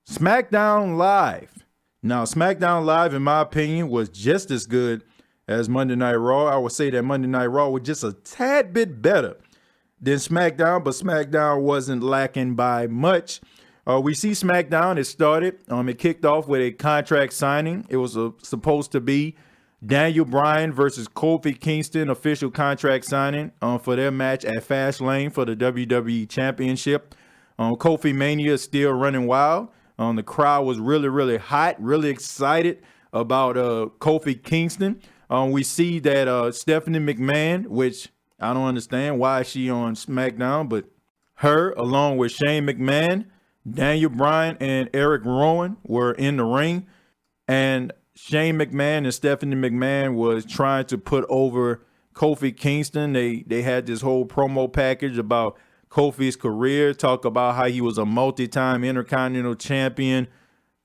Smackdown Live. Now, Smackdown Live, in my opinion, was just as good as Monday Night Raw. I would say that Monday Night Raw was just a tad bit better than SmackDown, but SmackDown wasn't lacking by much. We see SmackDown, it started. It kicked off with a contract signing. It was supposed to be Daniel Bryan versus Kofi Kingston official contract signing for their match at Fastlane for the WWE Championship. Kofi Mania is still running wild. The crowd was really, really hot, really excited about Kofi Kingston. We see that Stephanie McMahon, which I don't understand why is she on SmackDown, but her, along with Shane McMahon, Daniel Bryan, and Eric Rowan were in the ring. And Shane McMahon and Stephanie McMahon was trying to put over Kofi Kingston. They had this whole promo package about Kofi's career, talk about how he was a multi-time Intercontinental Champion,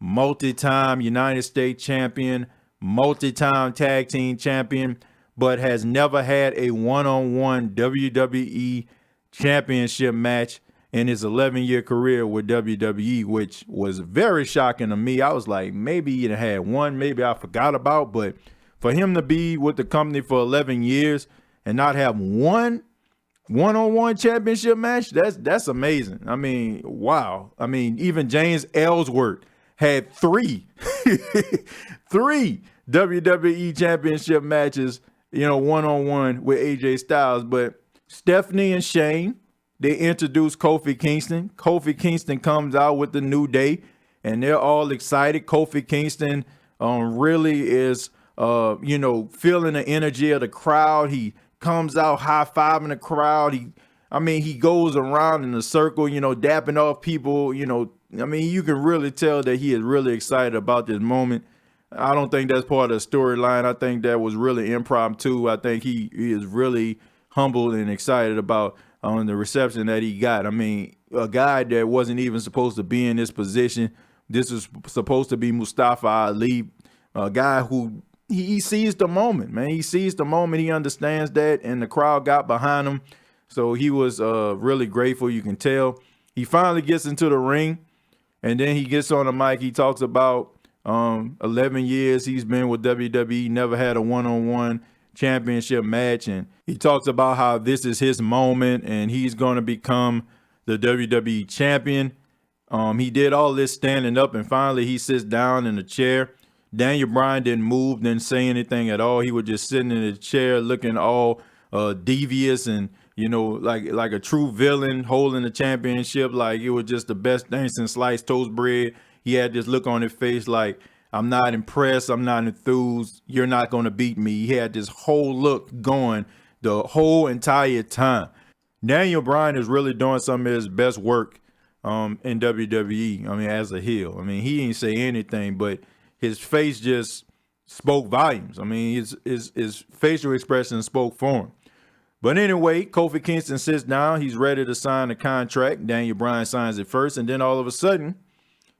multi-time United States Champion, multi-time Tag Team Champion, but has never had a one-on-one WWE Championship match in his 11-year career with WWE, which was very shocking to me. I was like, maybe he had one, maybe I forgot about, but for him to be with the company for 11 years and not have one-on-one championship match, that's amazing. I mean, wow. I mean, even James Ellsworth had three WWE championship matches, one-on-one with AJ Styles. But Stephanie and Shane, they introduced Kofi Kingston. Kofi Kingston comes out with the New Day, and they're all excited. Kofi Kingston really is, feeling the energy of the crowd. He comes out high-fiving the crowd. He goes around in a circle, dapping off people, you can really tell that he is really excited about this moment. I don't think that's part of the storyline. I think that was really impromptu. I think he is really humbled and excited about the reception that he got. I mean, a guy that wasn't even supposed to be in this position. This is supposed to be Mustafa Ali, a guy who he seized the moment, man. He seized the moment. He understands that, and the crowd got behind him. So he was really grateful, you can tell. He finally gets into the ring, and then he gets on the mic. He talks about 11 years he's been with WWE, never had a one-on-one championship match, and he talks about how this is his moment, and he's going to become the WWE champion. He did all this standing up, and finally he sits down in a chair. Daniel Bryan didn't move, didn't say anything at all. He was just sitting in the chair looking all devious and, like a true villain holding the championship. Like it was just the best thing since sliced toast bread. He had this look on his face like, I'm not impressed. I'm not enthused. You're not going to beat me. He had this whole look going the whole entire time. Daniel Bryan is really doing some of his best work in WWE. As a heel. He didn't say anything, but his face just spoke volumes. His facial expression spoke for him. But anyway, Kofi Kingston sits down. He's ready to sign the contract. Daniel Bryan signs it first. And then all of a sudden,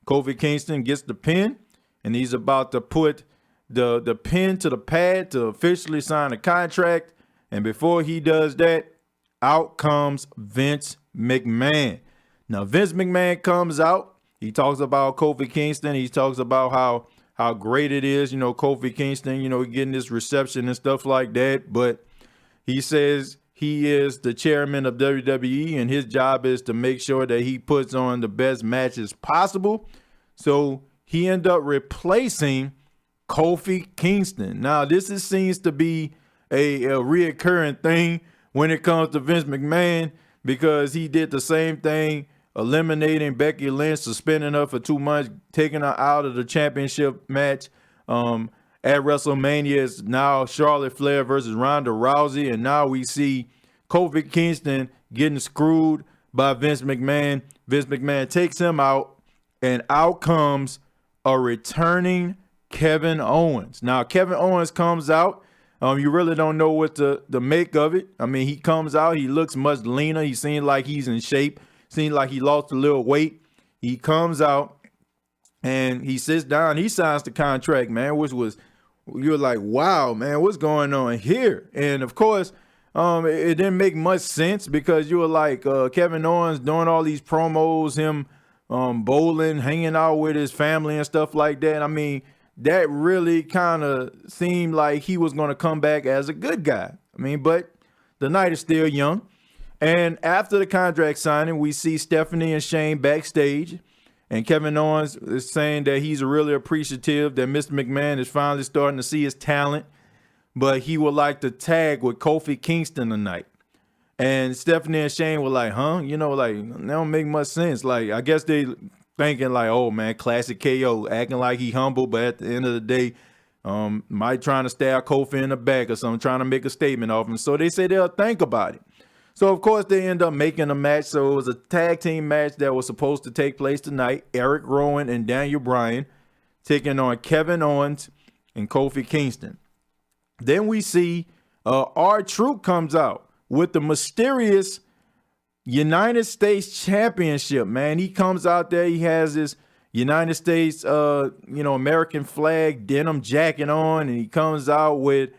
Kofi Kingston gets the pin. And he's about to put the pen to the pad to officially sign the contract. And before he does that, out comes Vince McMahon. Now, Vince McMahon comes out. He talks about Kofi Kingston. He talks about how great it is, Kofi Kingston, getting this reception and stuff like that. But he says he is the chairman of WWE, and his job is to make sure that he puts on the best matches possible. So he ended up replacing Kofi Kingston. Now, this seems to be a reoccurring thing when it comes to Vince McMahon, because he did the same thing, eliminating Becky Lynch, suspending her for 2 months, taking her out of the championship match at WrestleMania. Is now Charlotte Flair versus Ronda Rousey, and now we see Kofi Kingston getting screwed by Vince McMahon. Vince McMahon takes him out, and out comes a returning Kevin Owens. Now, Kevin Owens comes out. You really don't know what to make of it. He comes out. He looks much leaner. He seems like he's in shape. Seems like he lost a little weight. He comes out, and he sits down. He signs the contract, man, which was, you're like, wow, man, what's going on here? And, of course, it didn't make much sense, because you were like Kevin Owens doing all these promos, him bowling, hanging out with his family and stuff like that. I mean, that really kind of seemed like he was going to come back as a good guy. I mean, but the night is still young. And after the contract signing, we see Stephanie and Shane backstage. And Kevin Owens is saying that he's really appreciative that Mr. McMahon is finally starting to see his talent, but he would like to tag with Kofi Kingston tonight. And Stephanie and Shane were like, huh? You know, like, that don't make much sense. Like, I guess they thinking like, oh, man, classic KO, acting like he humble, but at the end of the day, might trying to stab Kofi in the back or something, trying to make a statement off him. So they say they'll think about it. So, of course, they end up making a match. So it was a tag team match that was supposed to take place tonight. Eric Rowan and Daniel Bryan taking on Kevin Owens and Kofi Kingston. Then we see R-Truth comes out with the mysterious United States Championship, man. He comes out there. He has this United States, American flag denim jacket on, and he comes out with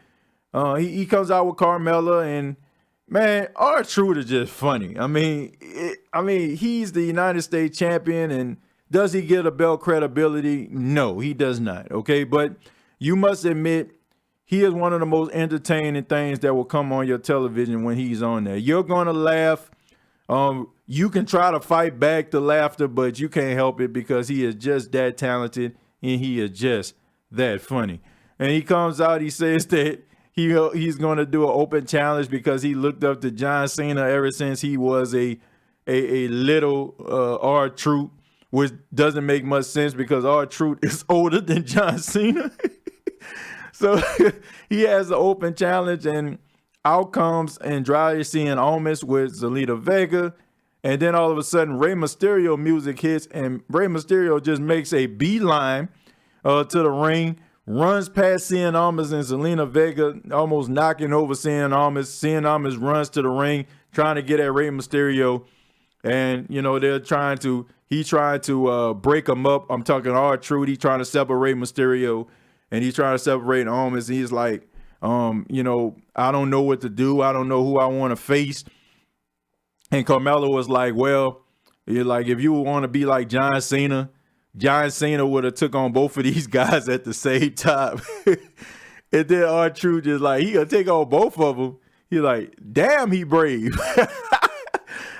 he comes out with Carmella. And man, R-Truth is just funny. I mean, he's the United States champion, and does he get a belt credibility? No, he does not. Okay, but you must admit, he is one of the most entertaining things that will come on your television when he's on there. You're gonna laugh. You can try to fight back the laughter, but you can't help it because he is just that talented and he is just that funny. And he comes out, he says that he's going to do an open challenge because he looked up to John Cena ever since he was a little R-Truth, which doesn't make much sense because R-Truth is older than John Cena. So he has an open challenge, and out comes Andrade Cien Almas with Zelina Vega. And then all of a sudden, Rey Mysterio music hits, and Rey Mysterio just makes a beeline to the ring, runs past Cien Almas and Zelina Vega, almost knocking over Cien Almas. Cien Almas runs to the ring, trying to get at Rey Mysterio. And, they're trying to break him up. I'm talking R-Truth. He's trying to separate Mysterio, and he's trying to separate Almas. And he's like, I don't know what to do. I don't know who I want to face. And Carmella was like, well, if you want to be like John Cena would have took on both of these guys at the same time. And then R-Truth just like, he gonna take on both of them. He's like, damn, he brave.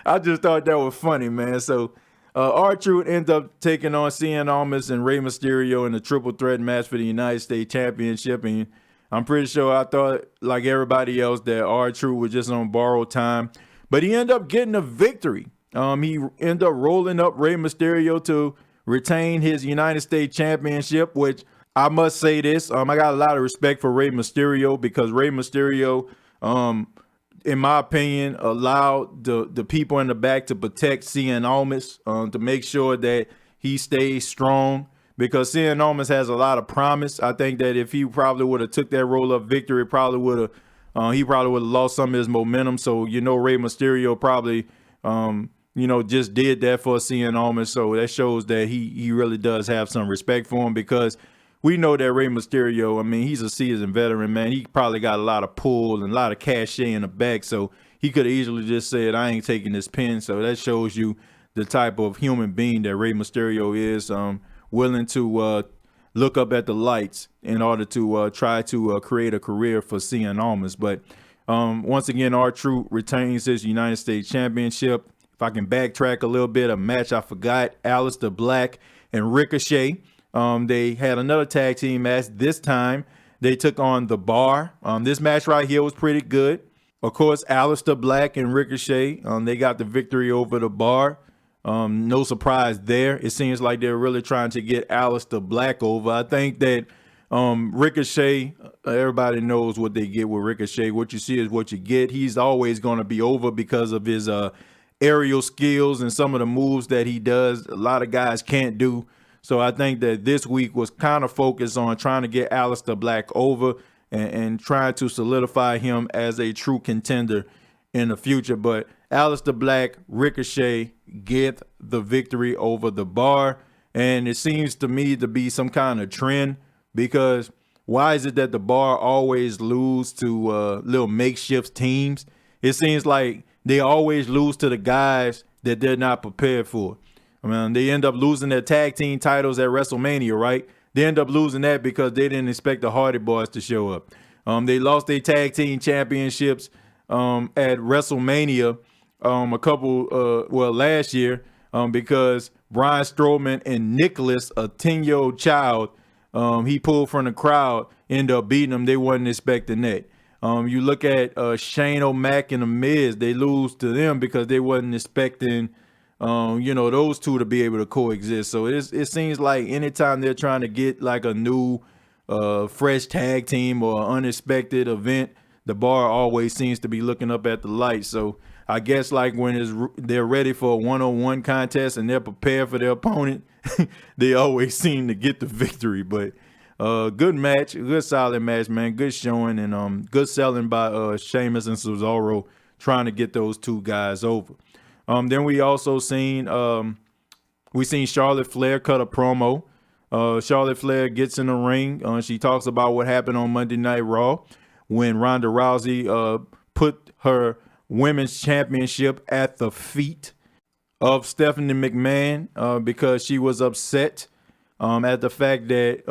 I just thought that was funny, man. So R-Truth ends up taking on Cien Almas and Rey Mysterio in a triple threat match for the United States Championship. And I'm pretty sure I thought, like everybody else, that R-Truth was just on borrowed time. But he ended up getting a victory. He ended up rolling up Rey Mysterio to retain his United States Championship, which I must say this. I got a lot of respect for Rey Mysterio because Rey Mysterio, in my opinion, allowed the people in the back to protect Cien Almas, to make sure that he stays strong, because Cien Almas has a lot of promise. I think that if he probably would have took that roll-up victory, he probably would have lost some of his momentum. So, Rey Mysterio probably, just did that for Cien Almas. So that shows that he really does have some respect for him, because we know that Rey Mysterio, he's a seasoned veteran, man. He probably got a lot of pull and a lot of cachet in the back. So he could have easily just said, I ain't taking this pin. So that shows you the type of human being that Rey Mysterio is, willing to look up at the lights in order to try to create a career for Cien Almas. But once again, R-Truth retains his United States Championship. If I can backtrack a little bit, a match I forgot, Aleister Black and Ricochet. They had another tag team match. This time, they took on The Bar. This match right here was pretty good. Of course, Aleister Black and Ricochet, they got the victory over The Bar. No surprise there. It seems like they're really trying to get Aleister Black over. I think that Ricochet, everybody knows what they get with Ricochet. What you see is what you get. He's always going to be over because of his aerial skills and some of the moves that he does. A lot of guys can't do. So I think that this week was kind of focused on trying to get Aleister Black over and trying to solidify him as a true contender in the future. But Aleister Black, Ricochet get the victory over The Bar. And it seems to me to be some kind of trend, because why is it that The Bar always lose to little makeshift teams? It seems like they always lose to the guys that they're not prepared for. I mean, they end up losing their tag team titles at WrestleMania, right? They end up losing that because they didn't expect the Hardy Boys to show up. They lost their tag team championships at WrestleMania last year because Braun Strowman and Nicholas, a 10-year-old child, he pulled from the crowd, ended up beating them. They wasn't expecting that. You look at Shane O'Mac and The Miz, they lose to them because they wasn't expecting those two to be able to coexist. So it seems like anytime they're trying to get like a new fresh tag team or unexpected event, the bar always seems to be looking up at the lights. So I guess like when they're ready for a one-on-one contest and they're prepared for their opponent, they always seem to get the victory. But good match, good solid match, man. Good showing and good selling by Sheamus and Cesaro trying to get those two guys over. Then we also seen Charlotte Flair cut a promo. Charlotte Flair gets in the ring. She talks about what happened on Monday Night Raw when Ronda Rousey put her women's championship at the feet of Stephanie McMahon because she was upset at the fact that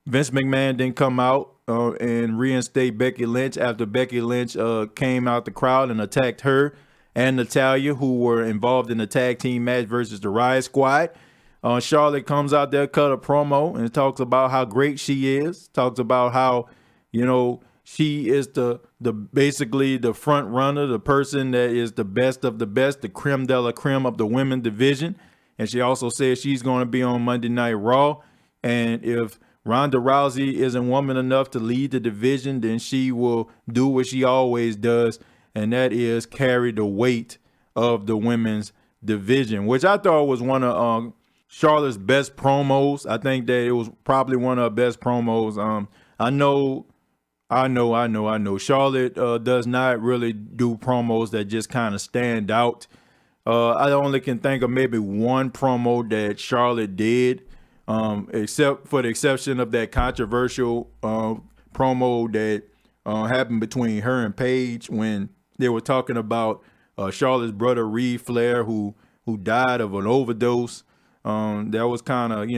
Vince McMahon didn't come out and reinstate Becky Lynch after Becky Lynch came out the crowd and attacked her and Natalya, who were involved in the tag team match versus the Riot Squad. Charlotte comes out there, cut a promo, and talks about how great she is. Talks about how, she is basically the front runner, the person that is the best of the best, the creme de la creme of the women's division. And she also says she's going to be on Monday Night Raw. And if Ronda Rousey isn't woman enough to lead the division, then she will do what she always does, and that is carry the weight of the women's division, which I thought was one of Charlotte's best promos. I think that it was probably one of her best promos. I know. Charlotte does not really do promos that just kind of stand out. I only can think of maybe one promo that Charlotte did, except for the exception of that controversial promo that happened between her and Paige when they were talking about Charlotte's brother Reed Flair, who died of an overdose. That was kind of,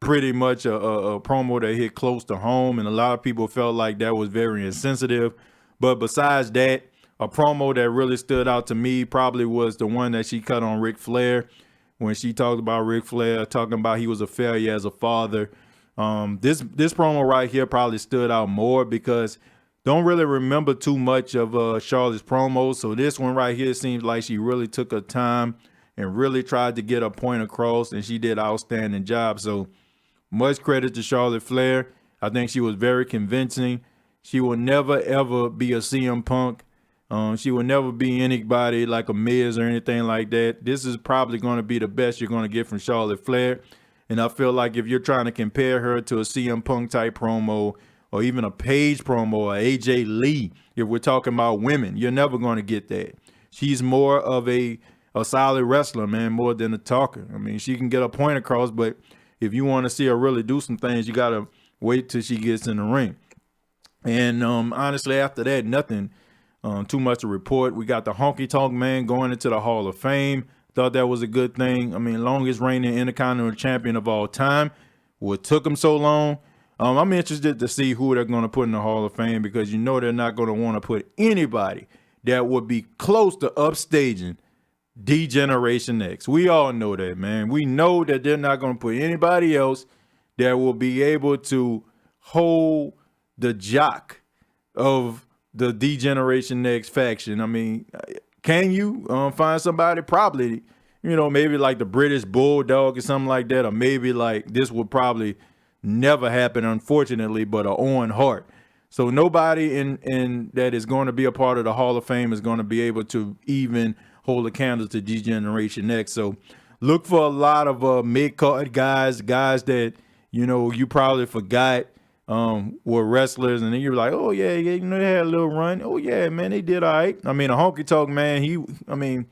pretty much a promo that hit close to home, and a lot of people felt like that was very insensitive. But besides that, a promo that really stood out to me probably was the one that she cut on Ric Flair when she talked about Ric Flair, talking about he was a failure as a father. This promo right here probably stood out more because don't really remember too much of Charlotte's promos. So this one right here seems like she really took her time and really tried to get a point across, and she did an outstanding job. So much credit to Charlotte Flair. I think she was very convincing. She will never, ever be a CM Punk. She will never be anybody like a Miz or anything like that. This is probably going to be the best you're going to get from Charlotte Flair. And I feel like if you're trying to compare her to a CM Punk type promo or even a Paige promo or AJ Lee, if we're talking about women, you're never going to get that. She's more of a solid wrestler, man, more than a talker. I mean, she can get a point across, but if you want to see her really do some things, you got to wait till she gets in the ring. And honestly, after that, nothing too much to report. We got the Honky Tonk Man going into the Hall of Fame. Thought that was a good thing. I mean, longest reigning Intercontinental Champion of all time. What took him so long? I'm interested to see who they're going to put in the Hall of Fame because they're not going to want to put anybody that would be close to upstaging D-Generation X. We all know that, man. We know that they're not going to put anybody else that will be able to hold the jock of the D-Generation X faction. I mean, can you find somebody? Probably, maybe like the British Bulldog or something like that, or maybe like this would probably never happen, unfortunately, but a Owen Hart. So nobody in that is going to be a part of the Hall of Fame is going to be able to even hold a candle to D-Generation X. So look for a lot of mid-card guys that, you probably forgot were wrestlers. And then you're like, oh, yeah, they had a little run. Oh, yeah, man, they did all right. I mean, a Honky Tonk Man,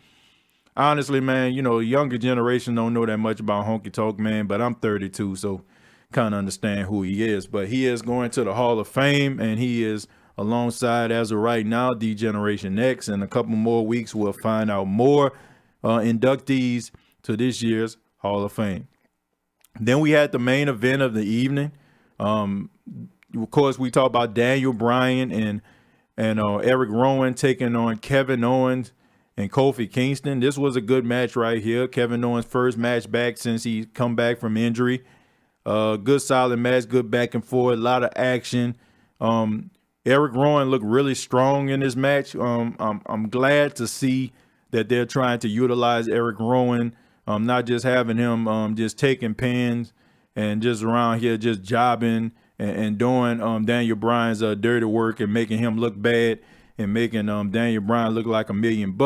honestly, man, younger generation don't know that much about Honky Tonk Man, but I'm 32, so kind of understand who he is. But he is going to the Hall of Fame, and he is alongside, as of right now, D-Generation X. In a couple more weeks, we'll find out more inductees to this year's Hall of Fame. Then we had the main event of the evening. Of course, we talked about Daniel Bryan and Eric Rowan taking on Kevin Owens and Kofi Kingston. This was a good match right here. Kevin Owens' first match back since he come back from injury. Good solid match, good back and forth, a lot of action. Eric Rowan looked really strong in this match. I'm glad to see that they're trying to utilize Eric Rowan, not just having him just taking pins and just around here just jobbing and doing Daniel Bryan's dirty work and making him look bad and making Daniel Bryan look like $1 million.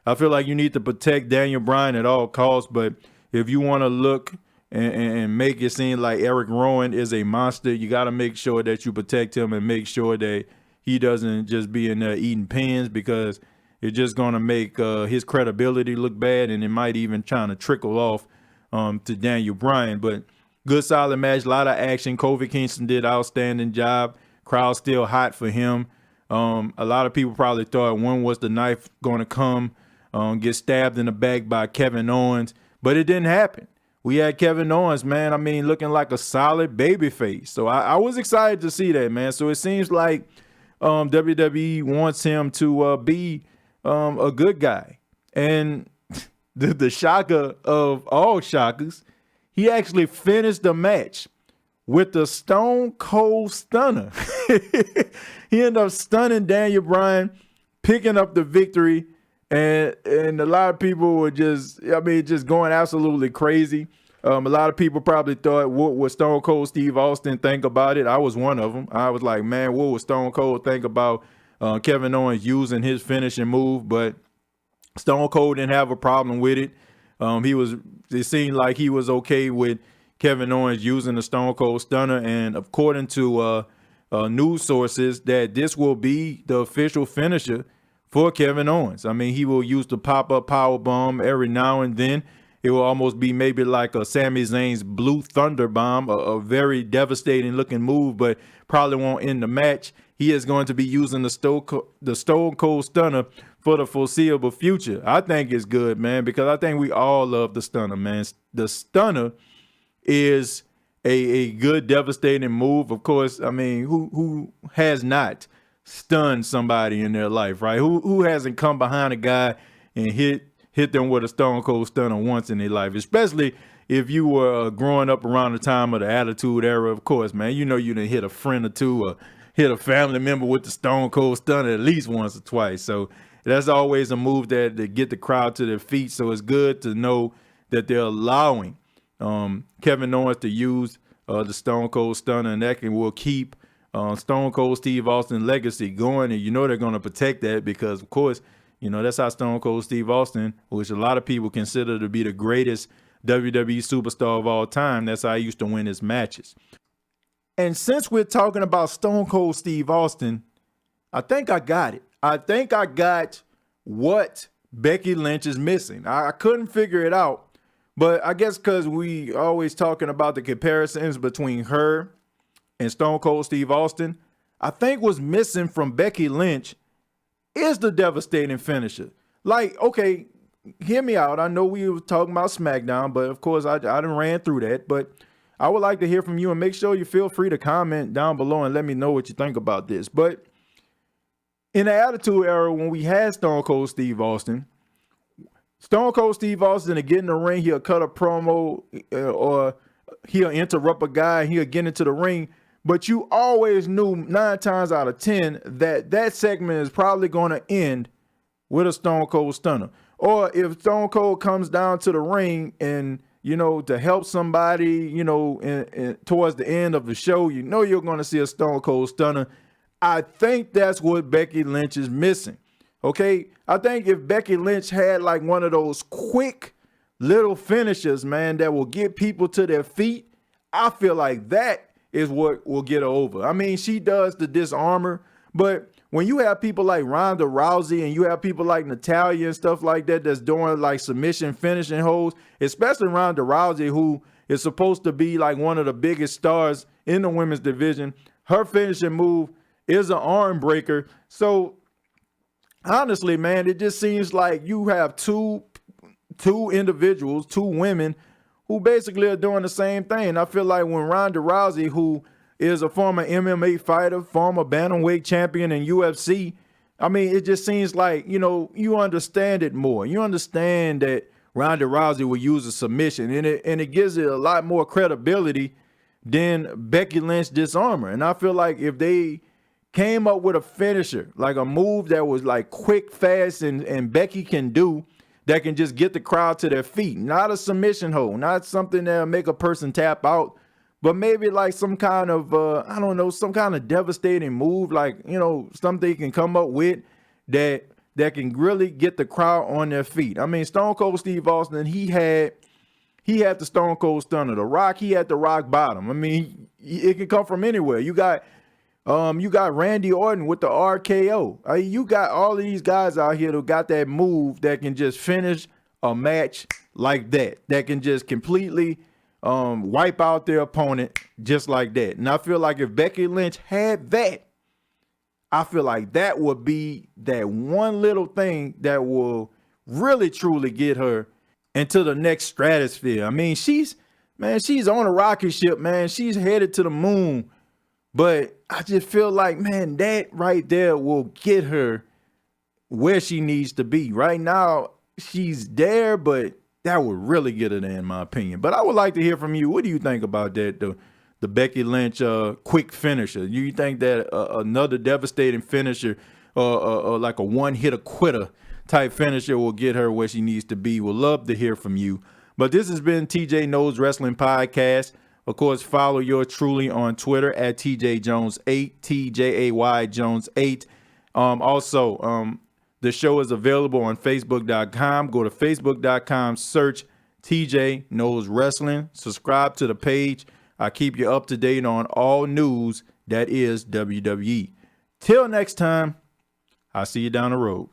I feel like you need to protect Daniel Bryan at all costs, but if you want to look and make it seem like Eric Rowan is a monster, you got to make sure that you protect him and make sure that he doesn't just be in there eating pins, because it's just going to make his credibility look bad, and it might even trying to trickle off to Daniel Bryan. But good solid match, a lot of action. Kofi Kingston did outstanding job. Crowd still hot for him. A lot of people probably thought when was the knife going to come, get stabbed in the back by Kevin Owens, but it didn't happen. We had Kevin Owens, man, I mean, looking like a solid babyface. So I was excited to see that, man. So it seems like WWE wants him to be a good guy. And the shocker of all shockers, he actually finished the match with the Stone Cold Stunner. He ended up stunning Daniel Bryan, picking up the victory. And a lot of people were just going absolutely crazy. A lot of people probably thought, what would Stone Cold Steve Austin think about it? I was one of them. I was like, man, what would Stone Cold think about Kevin Owens using his finishing move? But Stone Cold didn't have a problem with it. It seemed like he was okay with Kevin Owens using the Stone Cold Stunner. And according to news sources, that this will be the official finisher for Kevin Owens. I mean, he will use the pop-up power bomb every now and then. It will almost be maybe like a Sami Zayn's Blue Thunder Bomb, a very devastating looking move, but probably won't end the match. He is going to be using the Stone Cold Stunner for the foreseeable future. I think it's good, man, because I think we all love the Stunner, man. The Stunner is a good, devastating move. Of course, I mean, who has not stunned somebody in their life, right? Who hasn't come behind a guy and hit them with a Stone Cold Stunner once in their life, especially if you were growing up around the time of the Attitude Era. Of course, man, you know you done hit a friend or two or hit a family member with the Stone Cold Stunner at least once or twice. So that's always a move that to get the crowd to their feet. So it's good to know that they're allowing Kevin Owens to use the Stone Cold Stunner, and that will keep Stone Cold Steve Austin's legacy going. And you know they're going to protect that because, of course, you know, that's how Stone Cold Steve Austin, which a lot of people consider to be the greatest WWE superstar of all time, that's how he used to win his matches. And since we're talking about Stone Cold Steve Austin, I think I got it. I think I got what Becky Lynch is missing. I couldn't figure it out, but I guess because we always talking about the comparisons between her and Stone Cold Steve Austin, I think what's missing from Becky Lynch is the devastating finisher. Like, okay, hear me out. I know we were talking about SmackDown, but of course I done ran through that. But I would like to hear from you, and make sure you feel free to comment down below and let me know what you think about this. But in the Attitude Era, when we had Stone Cold Steve Austin to get in the ring, he'll cut a promo or he'll interrupt a guy, he'll get into the ring. But you always knew 9 times out of 10 that segment is probably going to end with a Stone Cold Stunner. Or if Stone Cold comes down to the ring and, you know, to help somebody, you know, towards the end of the show, you know you're going to see a Stone Cold Stunner. I think that's what Becky Lynch is missing. Okay? I think if Becky Lynch had like one of those quick little finishers, man, that will get people to their feet, I feel like that is what will get her over. I mean, she does the disarmor, but when you have people like Ronda Rousey and you have people like Natalya and stuff like that that's doing like submission finishing holds, especially Ronda Rousey, who is supposed to be like one of the biggest stars in the women's division, her finishing move is an arm breaker. So honestly, man, it just seems like you have two two individuals, two women who basically are doing the same thing. I feel like when Ronda Rousey, who is a former MMA fighter, former bantamweight champion in UFC, I mean, it just seems like, you understand it more. You understand that Ronda Rousey will use a submission, and it gives it a lot more credibility than Becky Lynch disarm her. And I feel like if they came up with a finisher, like a move that was like quick, fast, and Becky can do, that can just get the crowd to their feet, not a submission hold, not something that'll make a person tap out, but maybe like some kind of, some kind of devastating move, like, something you can come up with that can really get the crowd on their feet. I mean, Stone Cold Steve Austin, he had the Stone Cold Stunner. The Rock, he had the Rock Bottom. I mean, it can come from anywhere. You got Randy Orton with the RKO. You got all of these guys out here who got that move that can just finish a match like that can just completely wipe out their opponent just like that. And I feel like if Becky Lynch had that, I feel like that would be that one little thing that will really truly get her into the next stratosphere. I mean, she's on a rocket ship, man. She's headed to the moon. But I just feel like, man, that right there will get her where she needs to be. Right now, she's there, but that would really get her there, in my opinion. But I would like to hear from you. What do you think about that, the Becky Lynch quick finisher? Do you think that another devastating finisher or like a one-hitter-quitter type finisher will get her where she needs to be? We'd love to hear from you. But this has been TJ Knows Wrestling Podcast. Of course, follow yours truly on Twitter at TJ Jones 8, TJay Jones 8. Also, the show is available on Facebook.com. Go to Facebook.com, search TJ Knows Wrestling. Subscribe to the page. I keep you up to date on all news that is WWE. Till next time, I'll see you down the road.